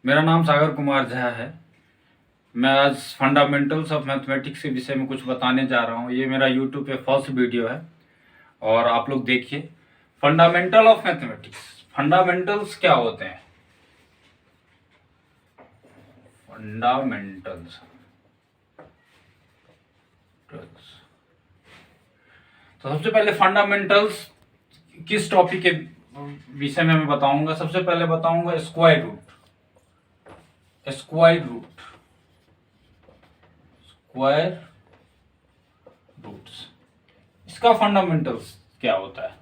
मेरा नाम सागर कुमार झा है। मैं आज फंडामेंटल्स ऑफ मैथमेटिक्स के विषय में कुछ बताने जा रहा हूँ। ये मेरा यूट्यूब पे फर्स्ट वीडियो है और आप लोग देखिए। फंडामेंटल ऑफ मैथमेटिक्स, फंडामेंटल्स क्या होते हैं? फंडामेंटल्स, तो सबसे पहले फंडामेंटल्स किस टॉपिक के विषय में मैं बताऊंगा। सबसे पहले बताऊंगा square root. Square root, square roots, इसका फंडामेंटल्स क्या होता है?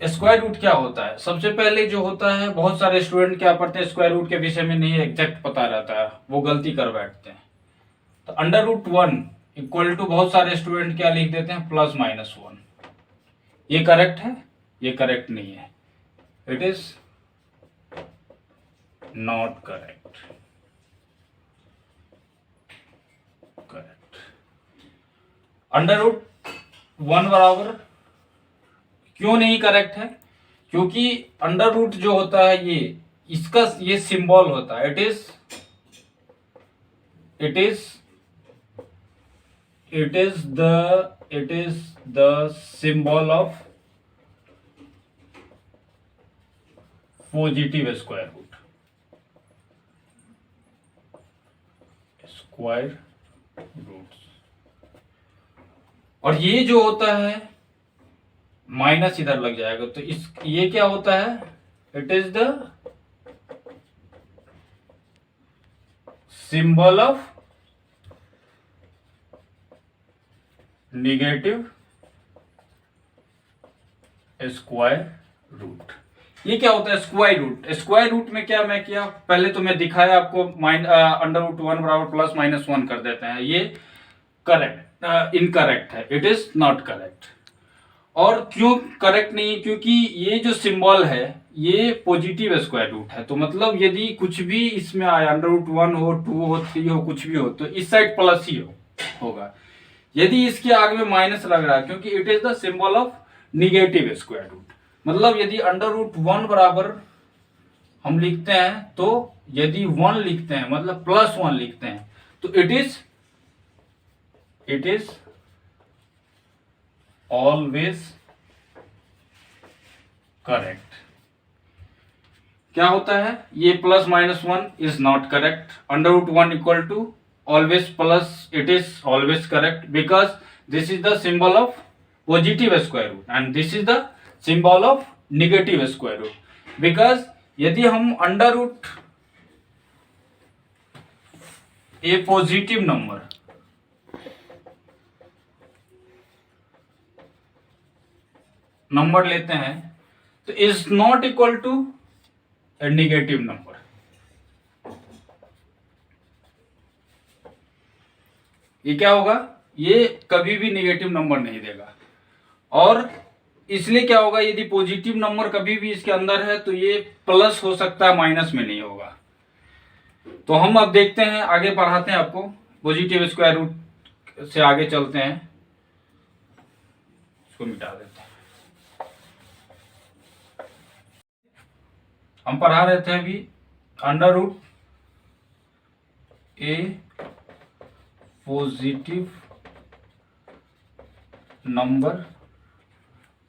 स्क्वायर रूट क्या होता है? सबसे पहले जो होता है, बहुत सारे स्टूडेंट क्या पढ़ते हैं, स्क्वायर रूट के विषय में नहीं एग्जैक्ट पता रहता है, वो गलती कर बैठते हैं। तो अंडर रूट 1 इक्वल टू, बहुत सारे स्टूडेंट क्या लिख देते हैं, +-1। ये करेक्ट है? ये करेक्ट नहीं है, it is not correct. Correct. Under root 1 बराबर क्यों नहीं करेक्ट है? क्योंकि अंडर रूट जो होता है, ये इसका ये सिंबल होता है, it is the symbol of positive square root. Square root, और ये जो होता है माइनस इधर लग जाएगा, तो इस ये क्या होता है, it is the symbol of negative square root. ये क्या होता है स्क्वायर रूट? स्क्वायर रूट में क्या मैं किया, पहले तो मैं दिखाया आपको, अंडर रूट 1 बराबर +-1 कर देते हैं। ये करेक्ट इनकरेक्ट है, इट इज नॉट करेक्ट। और क्यों करेक्ट नहीं है? क्योंकि ये जो सिंबल है ये पॉजिटिव स्क्वायर रूट है, तो मतलब यदि कुछ भी इसमें आए, अंडर रूट 1 हो, 2 हो, 3 हो, कुछ भी हो, तो इस साइड प्लस ही होगा। यदि इसके आगे में माइनस लग रहा है, क्योंकि it is the symbol of negative square root. मतलब यदि अंडर रूट 1 बराबर हम लिखते हैं, तो यदि 1 लिखते हैं, मतलब +1 लिखते हैं, तो इट इज ऑलवेज करेक्ट। क्या होता है ये +-1 is not correct. Under root 1 equal to always plus, it is always correct because this is the symbol of positive square root and this is the symbol of negative square root. because यदि हम under root a positive number लेते हैं, तो is not equal to a negative number. ये क्या होगा, ये कभी भी निगेटिव नंबर नहीं देगा। और इसलिए क्या होगा, यदि पॉजिटिव नंबर कभी भी इसके अंदर है, तो ये प्लस हो सकता है, माइनस में नहीं होगा। तो हम अब देखते हैं, आगे पढ़ाते हैं आपको, पॉजिटिव स्क्वायर रूट से आगे चलते हैं। इसको मिटा देते हैं। हम पढ़ा रहे थे अभी under root a positive number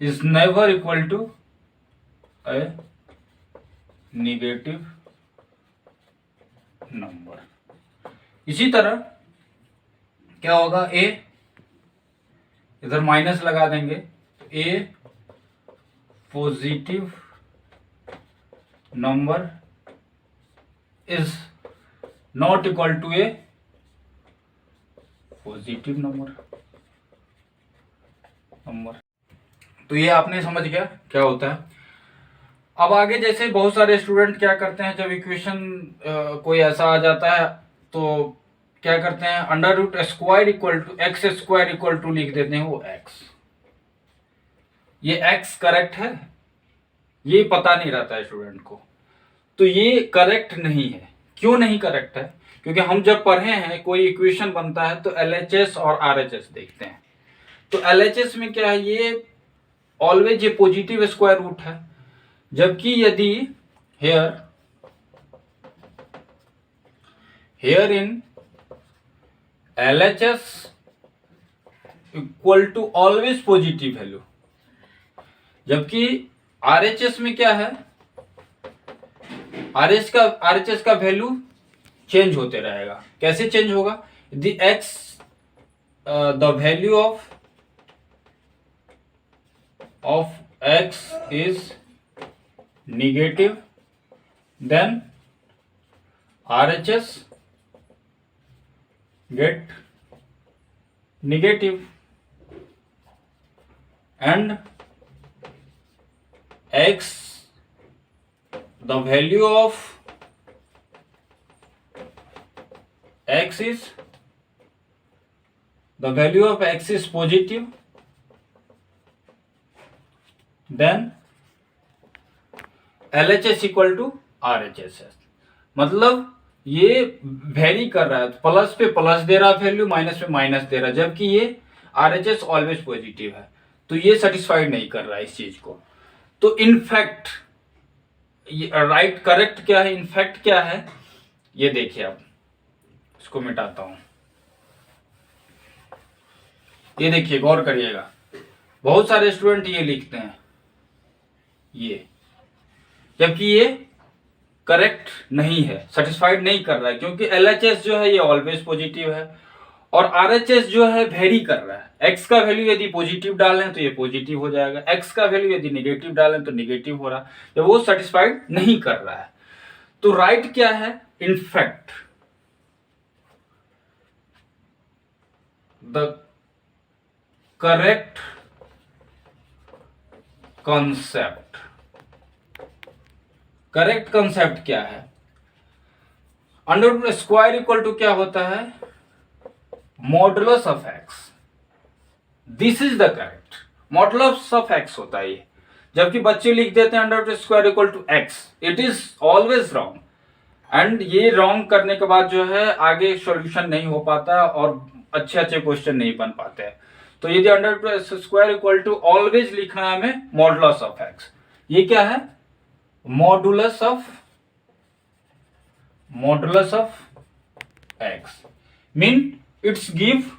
is never equal to a negative number. इसी तरह क्या होगा, ए इधर माइनस लगा देंगे, तो a positive number is not equal to a positive number. तो ये आपने समझ गया क्या होता है। अब आगे जैसे बहुत सारे स्टूडेंट क्या करते हैं, जब इक्वेशन कोई ऐसा आ जाता है, तो क्या करते हैं, under root square equal to X square equal to लिख देते हैं वो एक्स। ये एक्स करेक्ट है, ये पता नहीं रहता है स्टूडेंट को। तो ये करेक्ट नहीं है। क्यों नहीं करेक्ट है? क्योंकि हम जब पढ़े हैं, कोई इक्वेशन बनता है तो LHS और RHS देखते हैं। तो LHS में क्या है, ये ऑलवेज ये पॉजिटिव स्क्वायर रूट है, जबकि यदि here here in LHS equal to always positive value, जबकि RHS में क्या है, RHS का वैल्यू चेंज होते रहेगा। कैसे चेंज होगा? The value of x is negative, then RHS get negative and x, the value of x is positive, then LHS equal to RHS है। मतलब ये वेरी कर रहा है, प्लस पे प्लस दे रहा वैल्यू, माइनस पे माइनस दे रहा, जबकि ये RHS ऑलवेज पॉजिटिव है, तो ये सेटिस्फाइड नहीं कर रहा है इस चीज को। तो इनफैक्ट राइट करेक्ट क्या है, इनफैक्ट क्या है, ये देखिए आप, इसको मिटाता हूं, ये देखिए गौर करिएगा, बहुत सारे स्टूडेंट ये लिखते हैं ये, जबकि ये करेक्ट नहीं है, सेटिस्फाइड नहीं कर रहा है, क्योंकि LHS जो है ये ऑलवेज पॉजिटिव है और RHS जो है वेरी कर रहा है। x का वैल्यू यदि पॉजिटिव डालें तो ये पॉजिटिव हो जाएगा, x का वैल्यू यदि नेगेटिव डालें तो नेगेटिव हो रहा है, जब वो सेटिस्फाइड नहीं कर रहा है। तो राइट क्या है, in fact the correct concept, correct concept क्या है, under root square equal to क्या होता है, modulus of x, this is the correct, modulus of x होता है ये, जबकि बच्चे लिख देते हैं under root square equal to x, it is always wrong, and ये रॉन्ग करने के बाद जो है आगे सॉल्यूशन नहीं हो पाता और अच्छे अच्छे क्वेश्चन नहीं बन पाते हैं। तो यदि under root square equal to always लिखना है हमें मॉडुलस ऑफ x, ये क्या है, modulus of x mean it's give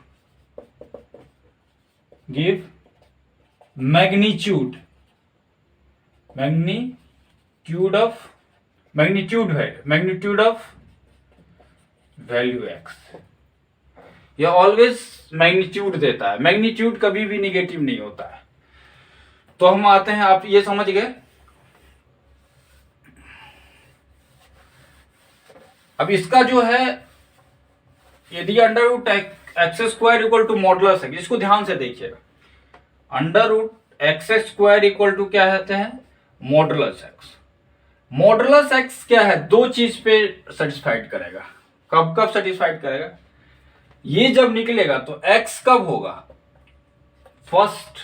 magnitude of value x, ये ऑलवेज मैग्नीट्यूड देता है, मैग्नीट्यूड कभी भी निगेटिव नहीं होता है। तो हम आते हैं, आप ये समझ गए। अब इसका जो है, यदि under root X square equal to modulus है, इसको ध्यान से देखिएगा, under root X square equal to क्या कहते हैं, मॉडुलस एक्स। मॉडुलस एक्स क्या है, दो चीज पे सेटिस्फाइड करेगा। कब कब सेटिस्फाइड करेगा, ये जब निकलेगा तो एक्स कब होगा, फर्स्ट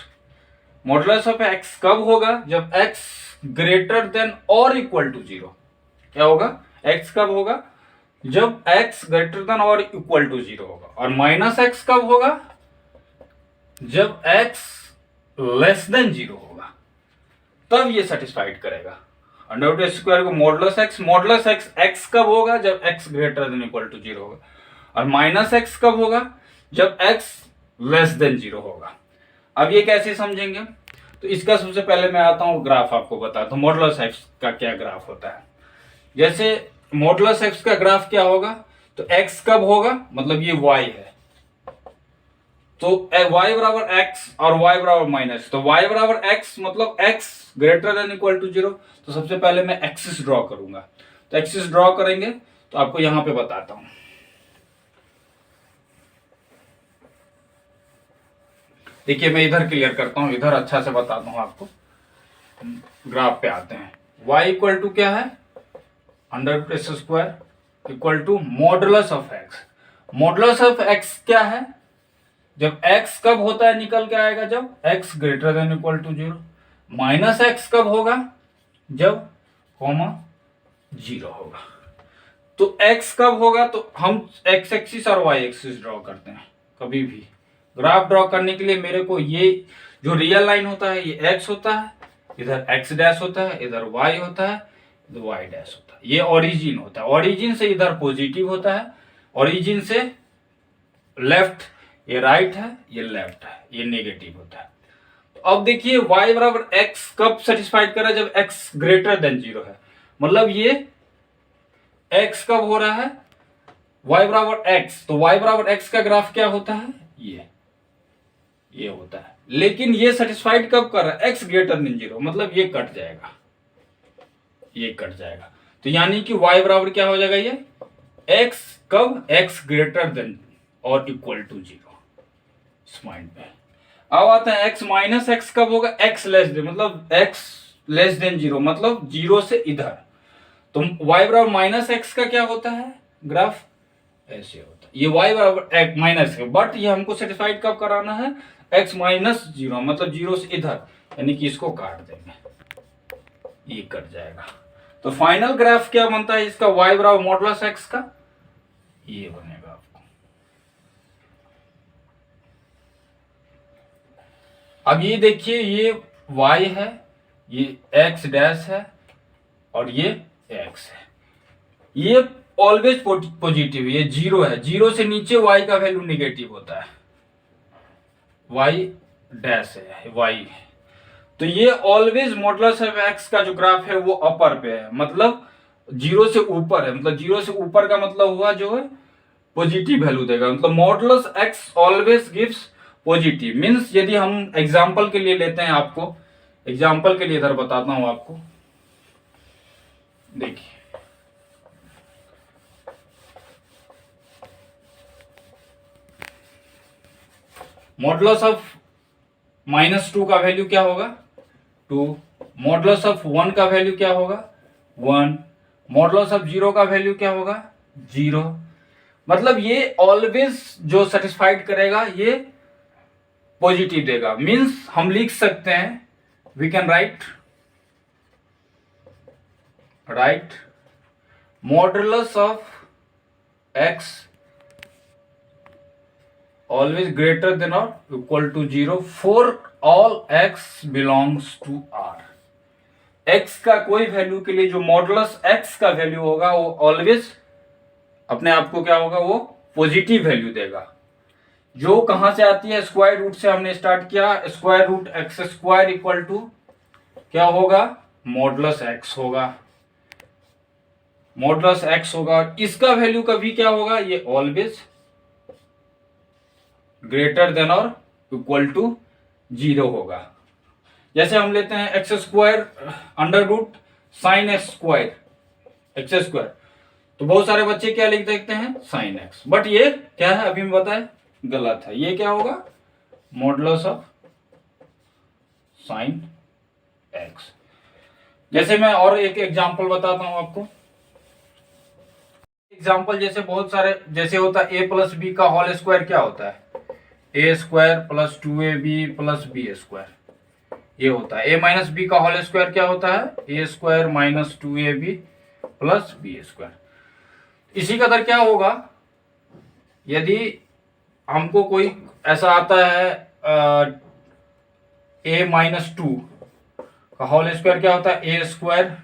मॉडुलस ऑफ एक्स कब होगा, जब एक्स ग्रेटर देन और इक्वल टू 0। क्या होगा, एक्स कब होगा, जब x ग्रेटर देन और इक्वल टू 0 होगा। और माइनस एक्स कब होगा, जब x लेस देन 0 होगा, तब ये सेटिस्फाइड करेगा। अंडर रूट स्क्वायर को मॉडुलस एक्स x कब होगा, जब x greater than equal to 0 होगा। और माइनस एक्स कब होगा, जब x लेस देन 0 होगा। अब ये कैसे समझेंगे, तो इसका सबसे पहले मैं आता हूं ग्राफ आपको बताता हूं, मॉडुलस एक्स का क्या ग्राफ होता है। जैसे मॉडुलस एक्स का ग्राफ क्या होगा, तो x कब होगा, मतलब ये y है, तो y बराबर x और y बराबर माइनस, तो y बराबर x मतलब x greater than equal to 0। तो सबसे पहले मैं एक्सिस ड्रॉ करूंगा, तो एक्सिस ड्रॉ करेंगे तो आपको यहां पे बताता हूं। देखिए मैं इधर क्लियर करता हूं, इधर अच्छा से बताता हूं आपको। ग्राफ पे आते हैं, y इक्वल टू क्या है, under root X square equal to modulus of X. Modulus of X क्या है, जब x कब होता है, निकल के आएगा जब x greater than equal to 0। Minus X कब होगा, जब कॉमा 0 होगा। तो x कब होगा, तो हम x एक्सिस और y एक्सिस ड्रॉ करते हैं। कभी भी ग्राफ ड्रॉ करने के लिए मेरे को ये जो रियल लाइन होता है ये x होता है, इधर x डैश होता है, इधर y होता है, इधर y डैश होता है, ये ओरिजिन होता है। ओरिजिन से इधर पॉजिटिव होता है, ओरिजिन से लेफ्ट, ये राइट है, ये लेफ्ट है, ये नेगेटिव होता है। तो अब देखिए y बराबर x कब सेटिस्फाइड कर रहा है, जब x ग्रेटर देन 0 है। मतलब ये x कब हो रहा है, y बराबर x, तो y बराबर x का ग्राफ क्या होता है, ये होता है। लेकिन ये सेटिस्फाइड कब कर रहा है, x ग्रेटर देन 0, मतलब ये कट जाएगा, ये कट जाएगा। तो यानी कि y बराबर क्या हो जाएगा, ये x कब, x ग्रेटर देन और इक्वल टू 0। इस माइंड पे अब आता है x माइनस एक्स कब होगा, x लेस देन, मतलब x लेस देन 0, मतलब 0 से इधर। तो y बराबर माइनस एक्स का क्या होता है ग्राफ, ऐसे होता है। ये y बराबर x माइनस, बट ये हमको सेटिस्फाइड कब कराना है, x माइनस 0, मतलब 0 से इधर, यानी कि इसको काट देंगे, ये कट जाएगा। तो फाइनल ग्राफ क्या बनता है इसका, y बराबर मॉडुलस x का, ये बनेगा आपको। अब ये देखिए, ये y है, ये x डैश है और ये x है, ये ऑलवेज पॉजिटिव, ये 0 है, 0 से नीचे y का वैल्यू नेगेटिव होता है, y डैश है, y है। तो ये ऑलवेज मॉडुलस ऑफ x का जो ग्राफ है वो अपर पे है, मतलब 0 से ऊपर है, मतलब 0 से ऊपर का मतलब हुआ जो है पॉजिटिव वैल्यू देगा, मतलब modulus x always gives positive. Means यदि हम एग्जांपल के लिए लेते हैं, आपको एग्जांपल के लिए इधर बताता हूं आपको, देखिए मॉडुलस ऑफ -2 का वैल्यू क्या होगा, 2, मॉडुलस ऑफ 1 का वैल्यू क्या होगा, 1, मॉडुलस ऑफ 0 का वैल्यू क्या होगा, 0। मतलब ये ऑलवेज जो सेटिस्फाइड करेगा ये पॉजिटिव देगा। मींस हम लिख सकते हैं, we can write modulus of x always greater than or equal to 0 for all x belongs to R। x का कोई वैल्यू के लिए जो मॉडुलस x का वैल्यू होगा वो ऑलवेज अपने आप को क्या होगा, वो पॉजिटिव वैल्यू देगा। जो कहां से आती है, स्क्वायर रूट से हमने स्टार्ट किया, square root X square equal to क्या होगा, मॉडुलस x होगा, मॉडुलस x होगा। इसका वैल्यू कभी क्या होगा, ये ऑलवेज ग्रेटर देन और इक्वल टू 0 होगा। जैसे हम लेते हैं X square under root sign X square, X square, तो बहुत सारे बच्चे क्या लिख देते हैं, साइन एक्स, बट ये क्या है अभी मैं बताए गलत है। ये क्या होगा, मॉडुलस ऑफ साइन एक्स। जैसे मैं और एक एग्जांपल बताता हूं आपको, एग्जांपल जैसे बहुत सारे, जैसे होता है a प्लस बी का होल स्क्वायर क्या होता है, a स्क्वायर plus 2ab plus B square, ये होता है। a माइनस बी का होल स्क्वायर क्या होता है, a square minus 2ab plus B square. इसी का दर क्या होगा, यदि हमको कोई ऐसा आता है a माइनस 2 का होल स्क्वायर क्या होता है, a square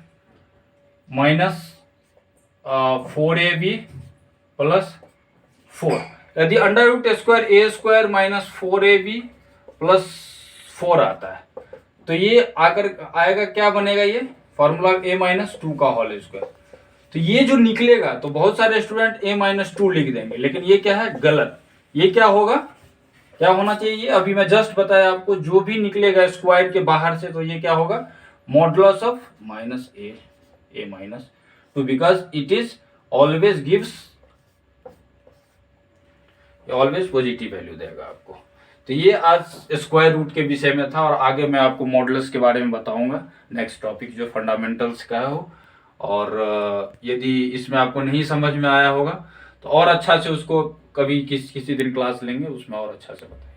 minus 4ab plus 4। यदि under root square a square minus 4ab plus 4 आता है, तो ये आकर आएगा क्या बनेगा, ये फॉर्मूला a माइनस 2 का होल स्क्वायर। तो ये जो निकलेगा, तो बहुत सारे स्टूडेंट a माइनस 2 लिख देंगे, लेकिन ये क्या है, गलत। ये क्या होगा, क्या होना चाहिए, ये अभी मैं जस्ट बताया आपको, जो भी निकलेगा स्क्वायर के बाहर से, तो ये क्या होगा, modulus of minus a minus 2, because it is always gives, always positive value देगा आपको। तो ये आज स्क्वायर रूट के विषय में था, और आगे मैं आपको मॉडुलस के बारे में बताऊंगा, नेक्स्ट टॉपिक जो फंडामेंटल्स का हो। और यदि इसमें आपको नहीं समझ में आया होगा तो और अच्छा से उसको कभी किसी दिन क्लास लेंगे, उसमें और अच्छा से बताएंगे।